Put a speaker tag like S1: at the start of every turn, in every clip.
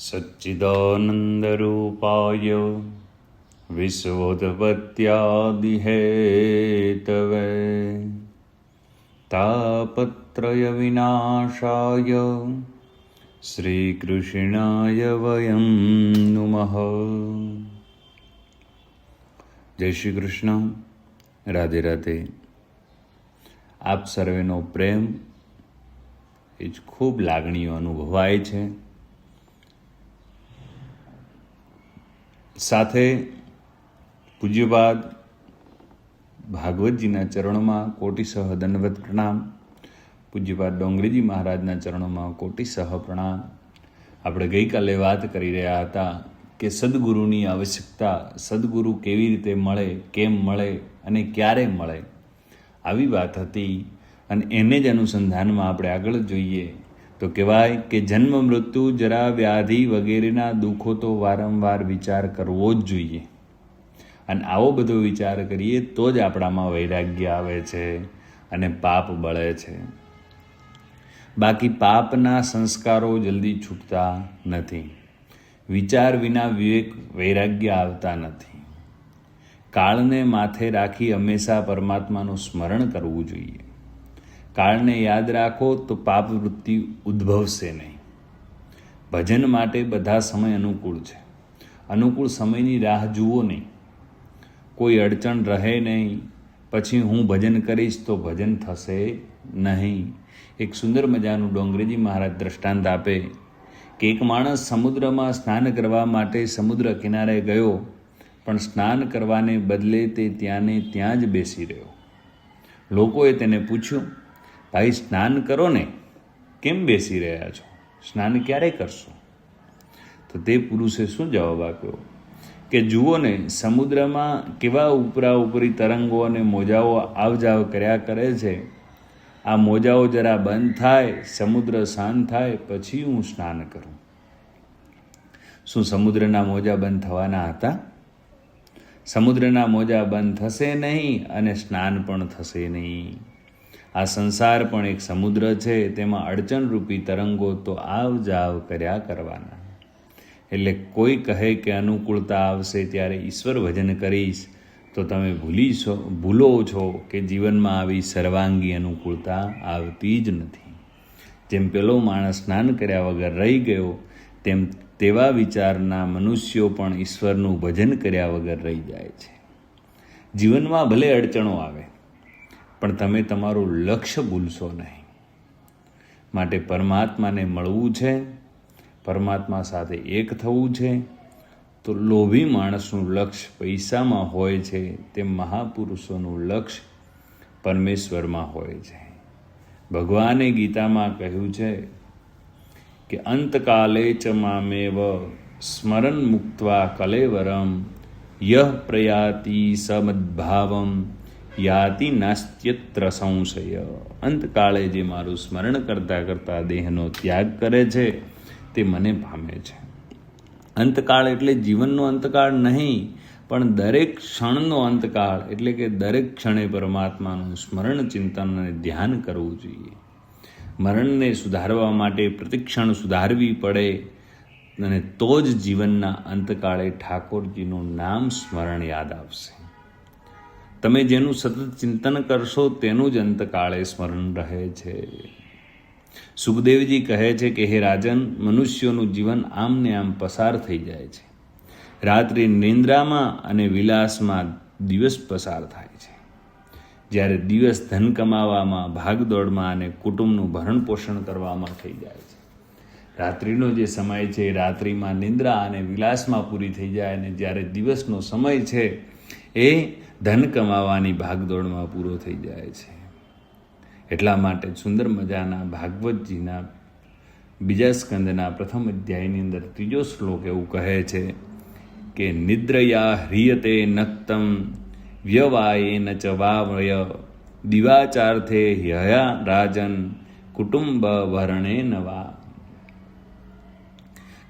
S1: सच्चिदानन्दरूपाय विश्वोत्पत्त्यादिहेतवे तापत्रयविनाशाय श्रीकृष्णाय वयं नुमः। जय श्री कृष्ण, राधे राधे। આપ સર્વેનો પ્રેમ એ જ ખૂબ લાગણીઓ અનુભવાય છે। સાથે પૂજ્યપાદ ભાગવતજીના ચરણોમાં કોટિસહ દંડવત પ્રણામ, પૂજ્યપાદ ડોંગરીજી મહારાજના ચરણોમાં કોટિસહ પ્રણામ। આપણે ગઈકાલે વાત કરી રહ્યા હતા કે સદગુરુની આવશ્યકતા, સદગુરુ કેવી રીતે મળે, કેમ મળે અને ક્યારે મળે, આવી વાત હતી। અને એને જ અનુસંધાનમાં આપણે આગળ જોઈએ તો કહેવાય કે જન્મ મૃત્યુ જરા વ્યાધિ વગેરેના દુઃખો તો વારંવાર વિચાર કરવો જ જોઈએ। અને આવો બધો વિચાર કરીએ તો જ આપણામાં વૈરાગ્ય આવે છે અને પાપ બળે છે। બાકી પાપના સંસ્કારો જલ્દી છૂટતા નથી। વિચાર વિના વિવેક વૈરાગ્ય આવતા નથી। કાળને માથે રાખી હંમેશા પરમાત્માનું સ્મરણ કરવું જોઈએ। કાળને યાદ રાખો તો પાપ વૃત્તિ ઉદ્ભવશે નહીં। ભજન માટે બધા સમય અનુકૂળ છે। અનુકૂળ સમયની રાહ જુઓ નહીં। કોઈ અડચણ રહે નહીં, પછી હું ભજન કરીશ તો ભજન થશે નહીં। એક સુંદર મજાનું ડોંગરીજી મહારાજ દ્રષ્ટાંત આપે કે એક માણસ સમુદ્રમાં સ્નાન કરવા માટે સમુદ્ર કિનારે ગયો, પણ સ્નાન કરવાને બદલે તે ત્યાંને ત્યાં જ બેસી રહ્યો। લોકોએ તેને પૂછ્યું, ભાઈ સ્નાન કરો ને, કેમ બેસી રહ્યા છો? સ્નાન ક્યારે કરશો? તો તે પુરુષે શું જવાબ આપ્યો કે જુઓ ને, સમુદ્રમાં કેવા ઉપરા ઉપરી તરંગો અને મોજાઓ આવ જાવ કર્યા કરે છે। આ મોજાઓ જરા બંધ થાય, સમુદ્ર શાંત થાય, પછી હું સ્નાન કરું। શું સમુદ્રના મોજા બંધ થવાના હતા? સમુદ્રના મોજા બંધ થશે નહીં અને સ્નાન પણ થશે નહીં। આ સંસાર પણ એક સમુદ્ર છે, તેમાં અડચણરૂપી તરંગો તો આવ જાવ કર્યા કરવાના। એટલે કોઈ કહે કે અનુકૂળતા આવશે ત્યારે ઈશ્વર ભજન કરીશ, તો તમે ભૂલો છો કે જીવનમાં આવી સર્વાંગી અનુકૂળતા આવતી જ નથી। જેમ પેલો માણસ સ્નાન કર્યા વગર રહી ગયો, તેમ તેવા વિચારના મનુષ્યો પણ ઈશ્વરનું ભજન કર્યા વગર રહી જાય છે। જીવનમાં ભલે અડચણો આવે, પણ તમે તમારું લક્ષ્ય ભૂલશો નહીં। માટે પરમાત્માને મળવું છે, પરમાત્મા સાથે એક થવું છે, તો લોભી માણસનું લક્ષ્ય પૈસામાં હોય છે, તેમ મહાપુરુષોનું લક્ષ્ય પરમેશ્વરમાં હોય છે। ભગવાને ગીતામાં કહ્યું છે કે અંતકાલે ચ મામેવ સ્મરન મુક્ત્વા કલેવરમ યહ પ્રયાતિ સમદ્ભાવમ યાતિ નાસ્ત્યત્ર સંશય। અંતકાળે જે મારું સ્મરણ કરતાં કરતાં દેહનો ત્યાગ કરે છે, તે મને પામે છે। અંતકાળ એટલે જીવનનો અંતકાળ નહીં, પણ દરેક ક્ષણનો અંતકાળ, એટલે કે દરેક ક્ષણે પરમાત્માનું સ્મરણ, ચિંતન અને ધ્યાન કરવું જોઈએ। મરણને સુધારવા માટે પ્રતિક્ષણ સુધારવી પડે, અને તો જ જીવનના અંતકાળે ઠાકોરજીનું નામ સ્મરણ યાદ આવશે। તમે જેનું સતત ચિંતન કરશો તેનું જ અંતકાળે સ્મરણ રહે છે। સુખદેવજી કહે છે કે હે રાજન, મનુષ્યોનું જીવન આમ ને આમ પસાર થઈ જાય છે। રાત્રિ નિંદ્રામાં અને વિલાસમાં દિવસ પસાર થાય છે, જ્યારે દિવસ ધન કમાવામાં, ભાગદોડમાં અને કુટુંબનું ભરણ પોષણ કરવામાં થઈ જાય છે। રાત્રિનો જે સમય છે એ રાત્રિમાં નિંદ્રા અને વિલાસમાં પૂરી થઈ જાય, અને જ્યારે દિવસનો સમય છે એ ધન કમાવાની ભાગદોડમાં પૂરો થઈ જાય છે। એટલા માટે સુંદર મજાના ભાગવતજીના બીજા સ્કંદના પ્રથમ અધ્યાયની અંદર ત્રીજો શ્લોક એવું કહે છે કે નિદ્રયા હ્રિયતે નક્તમ વ્યવાયેન ચ વાવય દિવાચાર્થે હ્યયા રાજન કુટુંબ વર્ણે નવા।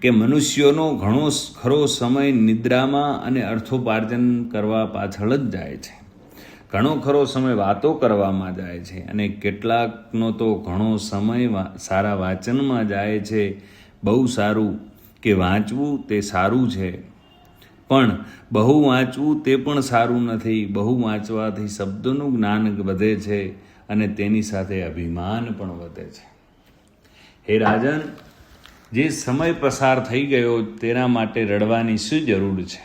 S1: કે મનુષ્યોનો ઘણો ખરો સમય નિદ્રામાં અને અર્થોપાર્જન કરવા પાછળ જ જાય છે। ઘણો ખરો સમય વાતો કરવામાં જાય છે, અને કેટલાકનો તો ઘણો સમય સારા વાંચનમાં જાય છે। બહુ સારું કે વાંચવું તે સારું છે, પણ બહુ વાંચવું તે પણ સારું નથી. બહુ વાંચવાથી શબ્દોનું જ્ઞાન વધે છે અને તેની સાથે અભિમાન પણ વધે છે. હે રાજન, જે સમય પસાર થઈ ગયો તેના માટે રડવાની શું જરૂર છે?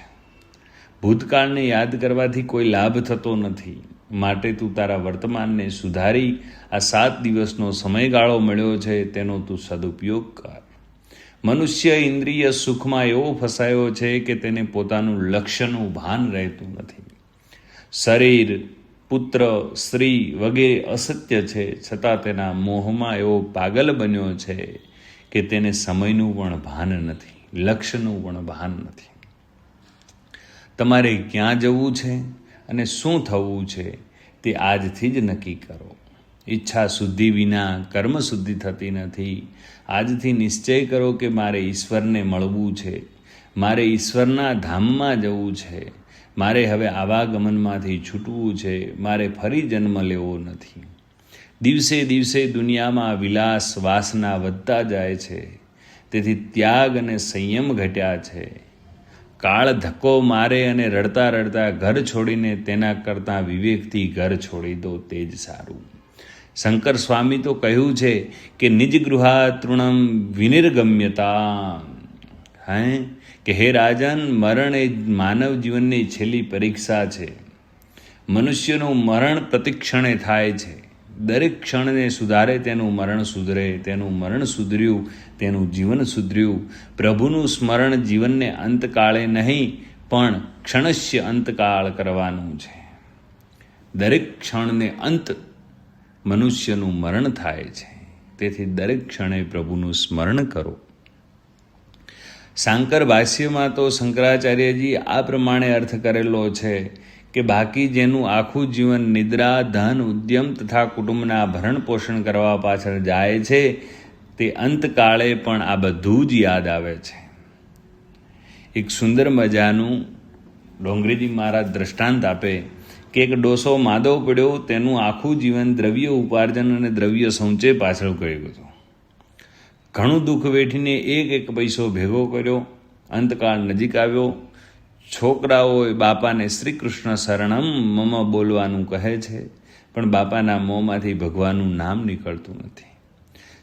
S1: ભૂતકાળને યાદ કરવાથી કોઈ લાભ થતો નથી. માટે તું તારા વર્તમાનને સુધારી આ 7 દિવસનો સમયગાળો મળ્યો છે તેનો તું સદુપયોગ કર. મનુષ્ય ઇન્દ્રિય સુખમાં એવો ફસાયો છે કે તેને પોતાનું લક્ષ્યનું ભાન રહેતું નથી. શરીર, પુત્ર, સ્ત્રી વગેરે અસત્ય છે, છતાં તેના મોહમાં એવો પાગલ બન્યો છે કે તેને સમયનું પણ ભાન નથી, લક્ષ્યનું પણ ભાન નથી. તમારે ક્યાં જવું છે અને શું થવું છે તે આજથી જ નક્કી કરો. ઈચ્છા શુદ્ધિ વિના કર્મ શુદ્ધિ થતી નથી. આજથી નિશ્ચય કરો કે મારે ઈશ્વરને મળવું છે, મારે ઈશ્વરના ધામમાં જવું છે, મારે હવે આવાગમનમાંથી છૂટવું છે, મારે ફરી જન્મ લેવો નથી. દિવસે દિવસે દુનિયામાં વિલાસ વાસના વધતા જાય છે, તેથી ત્યાગ અને સંયમ ઘટ્યા છે. કાળ ધક્કો મારે અને રડતા રડતા ઘર છોડીને તેના કરતાં વિવેકથી ઘર છોડી દો તે જ સારું. શંકર સ્વામી તો કહ્યું છે કે નિજ ગૃહા તૃણમ વિનિર્ગમ્યતા. કે હે રાજન, મરણ એ માનવ જીવનની છેલ્લી પરીક્ષા છે. મનુષ્યનું મરણ પ્રતિક્ષણે થાય છે. દરેક ક્ષણને સુધારે તેનું મરણ સુધરે, તેનું મરણ સુધર્યું તેનું જીવન સુધર્યું. પ્રભુનું સ્મરણ જીવનને અંતકાળે નહીં પણ ક્ષણસ્ય અંતકાળ કરવાનું છે. દરેક ક્ષણને અંત મનુષ્યનું મરણ થાય છે, તેથી દરેક ક્ષણે પ્રભુનું સ્મરણ કરો. શાંકર ભાષ્યમાં તો શંકરાચાર્યજી આ પ્રમાણે અર્થ કરેલો છે કે બાકી જેનું આખું જીવન નિદ્રા, ધન, ઉદ્યમ તથા કુટુંબના ભરણ પોષણ કરવા પાછળ જાય છે તે અંતકાળે પણ આ બધું જ યાદ આવે છે. એક સુંદર મજાનું ડોંગરીજી મહારાજ દ્રષ્ટાંત આપે કે એક ડોસો માદો પડ્યો, તેનું આખું જીવન દ્રવ્ય ઉપાર્જન અને દ્રવ્ય સંચય પાછળ ગયું હતું. ઘણું દુઃખ વેઠીને એક પૈસો ભેગો કર્યો. અંતકાળ નજીક આવ્યો. છોકરાઓએ બાપાને શ્રી કૃષ્ણ શરણમ મમ બોલવાનું કહે છે, પણ બાપાના મોંમાંથી ભગવાનનું નામ નીકળતું નથી.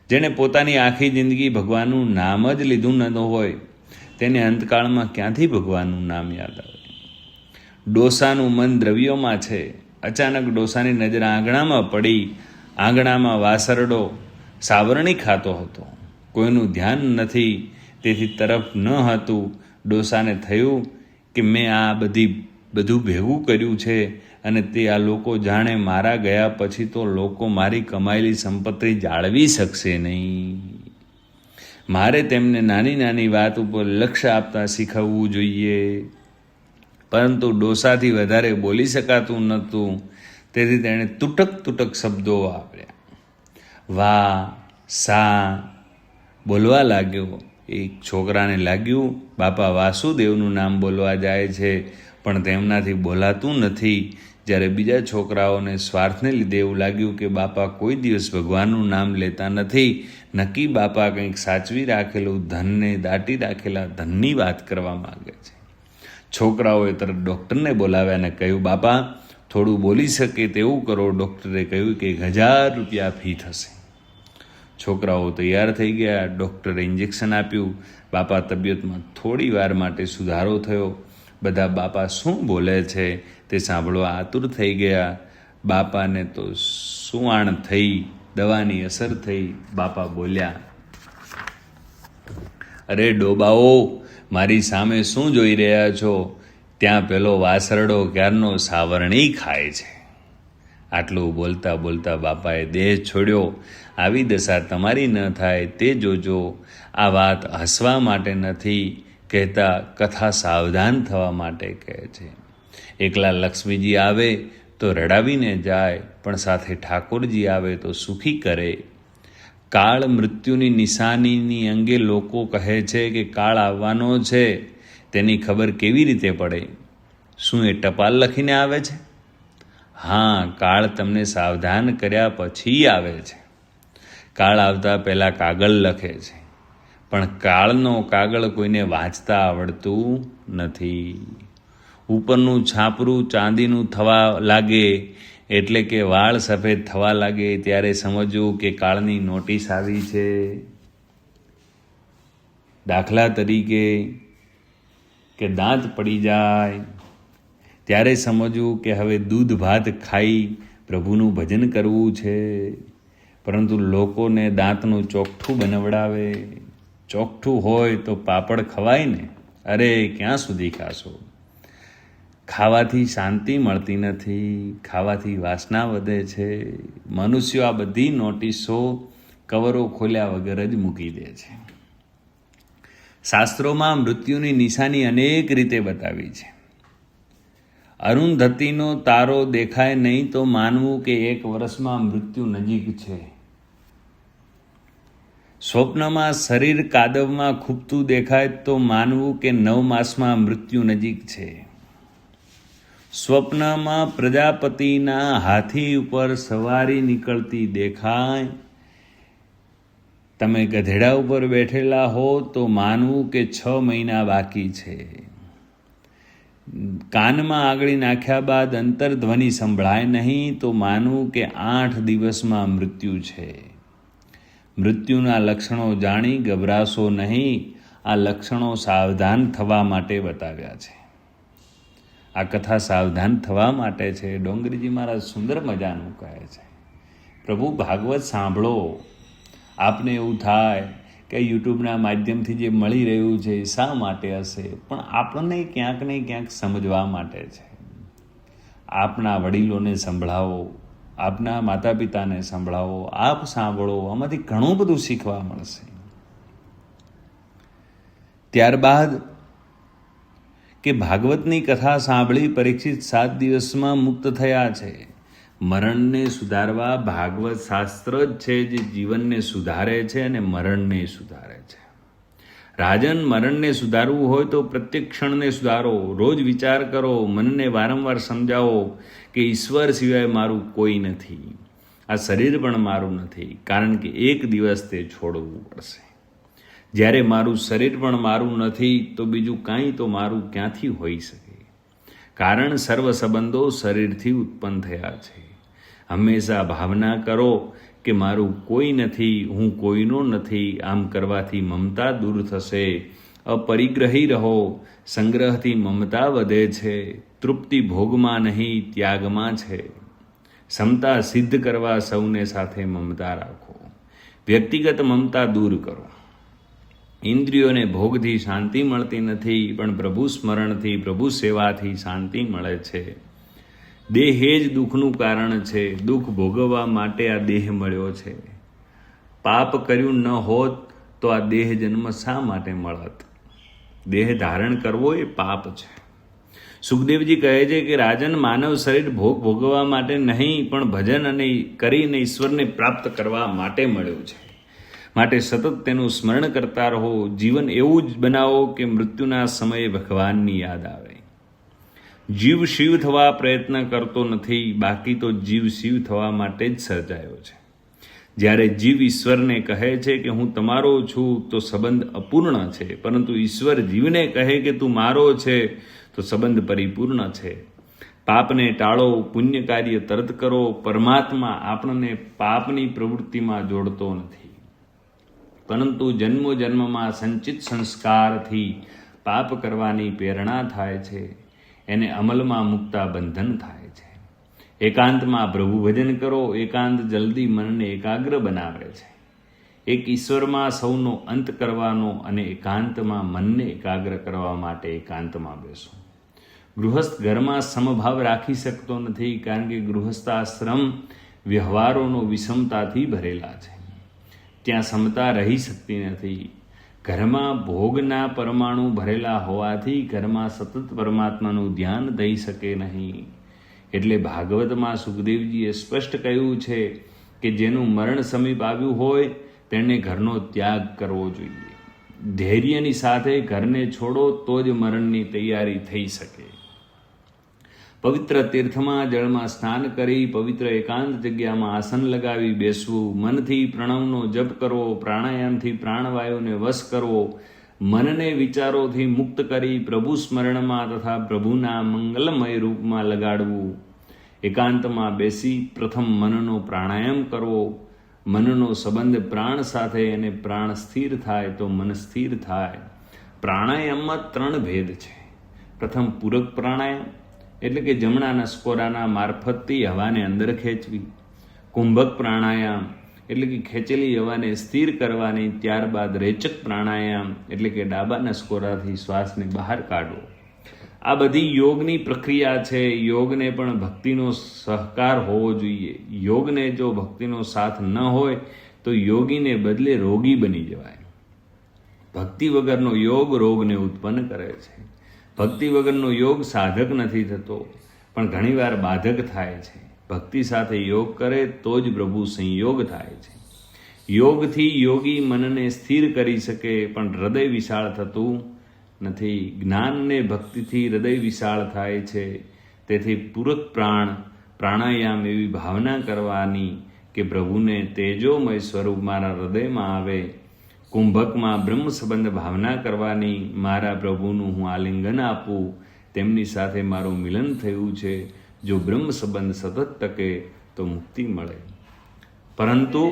S1: જેણે પોતાની આખી જિંદગી ભગવાનનું નામ જ લીધું ન હોય તેને અંતકાળમાં ક્યાંથી ભગવાનનું નામ યાદ આવે? ડોસાનું મન દ્રવ્યોમાં છે. અચાનક ડોસાની નજર આંગણામાં પડી. આંગણામાં વાસરડો સાવરણી ખાતો હતો. કોઈનું ધ્યાન નથી, તેથી તરફ ન હતું. ડોસાને થયું કે મેં આ બધું ભેગું કર્યું છે અને તે આ લોકો જાણે મારા ગયા પછી તો લોકો મારી કમાયેલી સંપત્તિ જાળવી શકશે નહીં. મારે તેમને નાની નાની વાત ઉપર લક્ષ્ય આપતા શીખવવું જોઈએ. પરંતુ ડોસાથી વધારે બોલી શકાતું નહોતું, તેથી તેણે તૂટક શબ્દો વાપર્યા. વા સા બોલવા લાગ્યો. એક છોકરાને લાગ્યું બાપા વાસુદેવનું નામ બોલવા જાય છે પણ તેમનાથી બોલાતું નથી. જ્યારે બીજા છોકરાઓને સ્વાર્થને લીધે એવું લાગ્યું કે બાપા કોઈ દિવસ ભગવાનનું નામ લેતા નથી, નક્કી બાપા કંઈક સાચવી રાખેલું ધનને દાટી રાખેલા ધનની વાત કરવા માગે છે. છોકરાઓએ તરત ડૉક્ટરને બોલાવ્યા અને કહ્યું, બાપા થોડું બોલી શકે તેવું કરો. ડૉક્ટરે કહ્યું કે 1000 રૂપિયા ફી થશે. છોકરાઓ તૈયાર થઈ ગયા. ડૉક્ટરે ઇન્જેક્શન આપ્યું. બાપા તબિયતમાં થોડી વાર માટે સુધારો થયો. બધા બાપા શું બોલે છે તે સાંભળવા આતુર થઈ ગયા. બાપાને તો સુવાણ થઈ, દવાની અસર થઈ. બાપા બોલ્યા, અરે ડોબાઓ, મારી સામે શું જોઈ રહ્યા છો? ત્યાં પેલો વાસરડો ક્યારનો સાવરણી ખાય છે. આટલું બોલતા બોલતા બાપાએ દેહ છોડ્યો. આવી દશા તમારી ન થાય તે જોજો. આ વાત હસવા માટે નથી કહેતા, કથા સાવધાન થવા માટે કહે છે. એકલા લક્ષ્મીજી આવે તો રડાવીને જાય, પણ સાથે ઠાકોરજી આવે તો સુખી કરે. કાળ મૃત્યુની નિશાનીની અંગે લોકો કહે છે કે કાળ આવવાનો છે, તેની ખબર કેવી રીતે પડે? શું એ ટપાલ લખીને આવે છે? હા, કાળ તમને સાવધાન કર્યા પછી આવે છે. કાળ આવતા પહેલાં કાગળ લખે છે, પણ કાળનો કાગળ કોઈને વાંચતા આવડતું નથી. ઉપરનું છાપરું ચાંદીનું થવા લાગે એટલે કે વાળ સફેદ થવા લાગે ત્યારે સમજવું કે કાળની નોટિસ આવી છે. દાખલા તરીકે કે દાંત પડી જાય ત્યારે સમજવું કે હવે દૂધ ભાત ખાઈ પ્રભુનું ભજન કરવું છે. પરંતુ લોકોને દાંતનું ચોકઠું બનાવડાવે. ચોકઠું હોય તો પાપડ ખવાય ને? અરે ક્યાં સુધી ખાશો? ખાવાથી શાંતિ મળતી નથી, ખાવાથી વાસના વધે છે. મનુષ્યો આ બધી નોટિસો કવરો ખોલ્યા વગર જ મૂકી દે છે. શાસ્ત્રોમાં મૃત્યુની નિશાની અનેક રીતે બતાવી છે. અરુંધતીનો તારો દેખાય નહીં તો માનવું કે 1 વર્ષમાં મૃત્યુ નજીક છે. સ્વપ્નમાં શરીર કાદવમાં ખૂંપતું દેખાય તો માનવું કે 9 માસમાં મૃત્યુ નજીક છે. સ્વપ્નમાં પ્રજાપતિના હાથી ઉપર સવારી નીકળતી દેખાય, તમે ગધેડા ઉપર બેઠેલા હો તો માનવું કે 6 મહિના બાકી છે. કાનમાં આંગળી નાખ્યા બાદ અંતરધ્વનિ સંભળાય નહીં તો માનવું કે 8 દિવસમાં મૃત્યુ છે. મૃત્યુના લક્ષણો જાણી ગભરાશો નહીં. આ લક્ષણો સાવધાન થવા માટે બતાવ્યા છે. આ કથા સાવધાન થવા માટે છે. ડોંગરીજી મહારાજ સુંદર મજાનું કહે છે, પ્રભુ ભાગવત સાંભળો. આપને એવું થાય કે યુટ્યુબના માધ્યમથી જે મળી રહ્યું છે એ શા માટે હશે? પણ આપણને ક્યાંક ને ક્યાંક સમજવા માટે છે. આપના વડીલોને સંભળાવો, આપના માતા પિતાને સંભળાવો, આપ સાંભળો. આમાંથી ઘણું બધું શીખવા મળશે. ત્યારબાદ કે ભાગવતની કથા સાંભળી પરીક્ષિત 7 દિવસમાં મુક્ત થયા છે. મરણને સુધારવા ભાગવત શાસ્ત્ર જ છે જે જીવનને સુધારે છે અને મરણને સુધારે છે. રાજન, મરણને સુધારવું હોય તો પ્રત્યેક ક્ષણને સુધારો. રોજ વિચાર કરો, મનને વારંવાર સમજાવો કે ઈશ્વર સિવાય મારું કોઈ નથી, આ શરીર પણ મારું નથી, કારણ કે એક દિવસ તે છોડવું પડશે. જ્યારે મારું શરીર પણ મારું નથી તો બીજું કાંઈ તો મારું ક્યાંથી હોઈ શકે? કારણ સર્વ સંબંધો શરીરથી ઉત્પન્ન થયા છે. હંમેશા ભાવના કરો કે મારું કોઈ નથી, હું કોઈનો નથી. આમ કરવાથી મમતા દૂર થશે. અપરિગ્રહી રહો. સંગ્રહથી મમતા વધે છે. તૃપ્તિ ભોગમાં નહીં, ત્યાગમાં છે. સમતા સિદ્ધ કરવા સૌને સાથે મમતા રાખો. વ્યક્તિગત મમતા દૂર કરો. ઇન્દ્રિયોને ભોગથી શાંતિ મળતી નથી, પણ પ્રભુ સ્મરણથી, પ્રભુ સેવાથી શાંતિ મળે છે. દેહ જ દુઃખનું કારણ છે. દુઃખ ભોગવવા માટે આ દેહ મળ્યો છે. પાપ કર્યું ન હોત તો આ દેહ જન્મ શા માટે મળત? દેહ ધારણ કરવો એ પાપ છે. સુખદેવજી કહે છે કે રાજન, માનવ શરીર ભોગ ભોગવવા માટે નહીં પણ ભજન અને કરીને ઈશ્વરને પ્રાપ્ત કરવા માટે મળ્યું છે. માટે સતત તેનું સ્મરણ કરતા રહો. જીવન એવું જ બનાવો કે મૃત્યુના સમયે ભગવાનની યાદ આવે. જીવ શિવ થવા પ્રયત્ન કરતો નથી, બાકી તો જીવ શિવ થવા માટે જ સર્જાયો છે. જ્યારે જીવ ઈશ્વરને કહે છે કે હું તમારો છું તો સંબંધ અપૂર્ણ છે, પરંતુ ઈશ્વર જીવને કહે કે તું મારો છે તો સંબંધ પરિપૂર્ણ છે. પાપને ટાળો, પુણ્ય કાર્ય તરત કરો. પરમાત્મા આપણને પાપની પ્રવૃત્તિમાં જોડતો નથી, પરંતુ જન્મો જન્મમાં સંચિત સંસ્કારથી પાપ કરવાની પ્રેરણા થાય છે. એને અમલમાં મૂકતા બંધન થાય છે. એકાંતમાં પ્રભુ ભજન કરો. એકાંત જલ્દી મનને એકાગ્ર બનાવે છે. એક ઈશ્વરમાં સૌનો અંત કરવાનો અને એકાંતમાં મનને એકાગ્ર કરવા માટે એકાંતમાં બેસો. ગૃહસ્થ ઘરમાં સમભાવ રાખી શકતો નથી, કારણ કે ગૃહસ્થાશ્રમ વ્યવહારોનો વિષમતાથી ભરેલા છે. ત્યાં સમતા રહી શકતી નથી. ઘરમાં ભોગના પરમાણુ ભરેલા હોવાથી ઘરમાં સતત પરમાત્માનું ધ્યાન થઈ શકે નહીં. એટલે ભાગવતમાં સુખદેવજીએ સ્પષ્ટ કહ્યું છે કે જેનું મરણ સમીપ આવ્યું હોય તેણે ઘરનો ત્યાગ કરવો જોઈએ. ધૈર્યની સાથે ઘરને છોડો તો જ મરણની તૈયારી થઈ શકે. પવિત્ર તીર્થમાં જળમાં સ્નાન કરી પવિત્ર એકાંત જગ્યામાં આસન લગાવી બેસવું, મનથી પ્રણવનો જપ કરવો, પ્રાણાયામથી પ્રાણવાયુને વશ કરવો, મનને વિચારોથી મુક્ત કરી પ્રભુ સ્મરણમાં તથા પ્રભુના મંગલમય રૂપમાં લગાડવું. એકાંતમાં બેસી પ્રથમ મનનો પ્રાણાયામ કરવો. મનનો સંબંધ પ્રાણ સાથે અને પ્રાણ સ્થિર થાય તો મન સ્થિર થાય. પ્રાણાયામમાં 3 ભેદ છે. પ્રથમ પૂરક પ્રાણાયામ એટલે કે જમણા નસકોરાના મારફતથી હવાને અંદર ખેંચવી. કુંભક પ્રાણાયામ એટલે કે ખેંચેલી હવાને સ્થિર કરવાની. ત્યારબાદ રેચક પ્રાણાયામ એટલે કે ડાબા નસકોરાથી શ્વાસને બહાર કાઢવો. આ બધી યોગની પ્રક્રિયા છે. યોગને પણ ભક્તિનો સહકાર હોવો જોઈએ. યોગને જો ભક્તિનો સાથ ન હોય તો યોગીને બદલે રોગી બની જવાય. ભક્તિ વગરનો યોગ રોગને ઉત્પન્ન કરે છે. ભક્તિ વગરનો યોગ સાધક નથી થતો, પણ ઘણીવાર બાધક થાય છે. ભક્તિ સાથે યોગ કરે તો જ પ્રભુ સંયોગ થાય છે. યોગથી યોગી મનને સ્થિર કરી શકે, પણ હૃદય વિશાળ થતું નથી. જ્ઞાનને ભક્તિથી હૃદય વિશાળ થાય છે. તેથી પૂરક પ્રાણાયામ એવી ભાવના કરવાની કે પ્રભુને તેજોમય સ્વરૂપ મારા હૃદયમાં આવે. કુંભકમાં બ્રહ્મ સંબંધ ભાવના કરવાની. મારા પ્રભુનું હું આલિંગન આપું, તેમની સાથે મારું મિલન થયું છે. જો બ્રહ્મ સંબંધ સતત ટકે તો મુક્તિ મળે. પરંતુ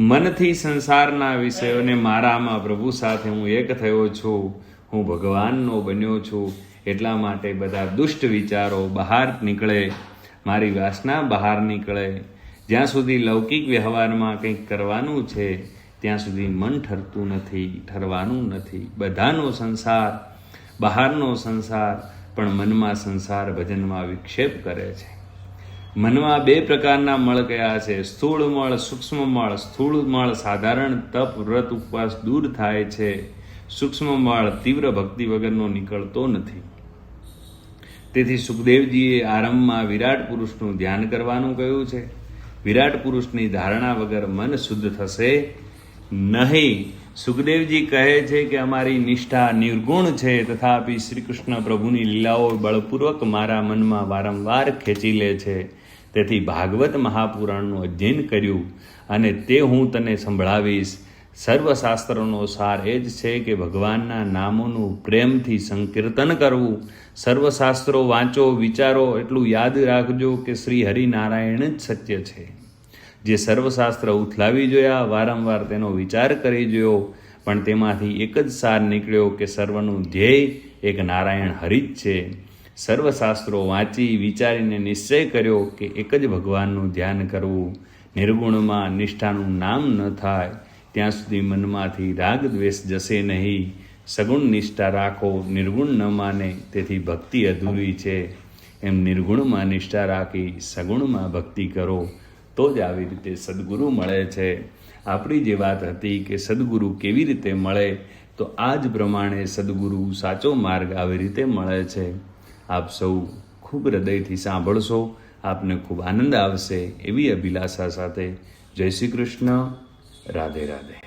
S1: મનથી સંસારના વિષયોને મારામાં પ્રભુ સાથે હું એક થયો છું, હું ભગવાનનો બન્યો છું, એટલા માટે બધા દુષ્ટ વિચારો બહાર નીકળે, મારી વાસના બહાર નીકળે. જ્યાં સુધી લૌકિક વ્યવહારમાં કંઈક કરવાનું છે ત્યાં સુધી મન ઠરવાનું નથી. બધાનો સંસાર બહારનો સંસાર, પણ મનમાં સંસાર ભજનમાં વિક્ષેપ કરે છે. મનમાં 2 પ્રકારના મળ કયા છે? સ્થૂળ મળ, સૂક્ષ્મ મળ. સ્થૂળ મળ સાધારણ તપ, વ્રત, ઉપવાસ દૂર થાય છે. સૂક્ષ્મ મળ તીવ્ર ભક્તિ વગરનો નીકળતો નથી. તેથી સુખદેવજીએ આરંભમાં વિરાટ પુરુષનું ધ્યાન કરવાનું કહ્યું છે. વિરાટ પુરુષની ધારણા વગર મન શુદ્ધ થશે નહીં. સુખદેવજી કહે છે કે અમારી નિષ્ઠા નિર્ગુણ છે, તથાપિ શ્રી કૃષ્ણ પ્રભુની લીલાઓ બળપૂર્વક મારા મનમાં વારંવાર ખેંચી લે છે. તેથી ભાગવત મહાપુરાણનું અધ્યયન કર્યું અને તે હું તને સંભળાવીશ. સર્વશાસ્ત્રોનો સાર એ જ છે કે ભગવાનના નામોનું પ્રેમથી સંકીર્તન કરવું. સર્વશાસ્ત્રો વાંચો, વિચારો, એટલું યાદ રાખજો કે શ્રી હરિનારાયણ જ સત્ય છે. જે સર્વશાસ્ત્ર ઉથલાવી જોયા, વારંવાર તેનો વિચાર કરી જોયો, પણ તેમાંથી એક જ સાર નીકળ્યો કે સર્વનું ધ્યેય એક નારાયણ હરિ જ છે. સર્વશાસ્ત્રો વાંચી વિચારીને નિશ્ચય કર્યો કે એક જ ભગવાનનું ધ્યાન કરવું. નિર્ગુણમાં નિષ્ઠાનું નામ ન થાય ત્યાં સુધી મનમાંથી રાગ દ્વેષ જશે નહીં. સગુણ નિષ્ઠા રાખો, નિર્ગુણ ન માને તેથી ભક્તિ અધૂરી છે. એમ નિર્ગુણમાં નિષ્ઠા રાખી સગુણમાં ભક્તિ કરો તો જ આવી રીતે સદગુરુ મળે છે. આપણી જે વાત હતી કે સદગુરુ કેવી રીતે મળે, તો આ જ પ્રમાણે સદગુરુ સાચો માર્ગ આવી રીતે મળે છે. આપ સૌ ખૂબ હૃદયથી સાંભળશો, આપને ખૂબ આનંદ આવશે એવી અભિલાષા સાથે જય શ્રી કૃષ્ણ. રાધે રાધે.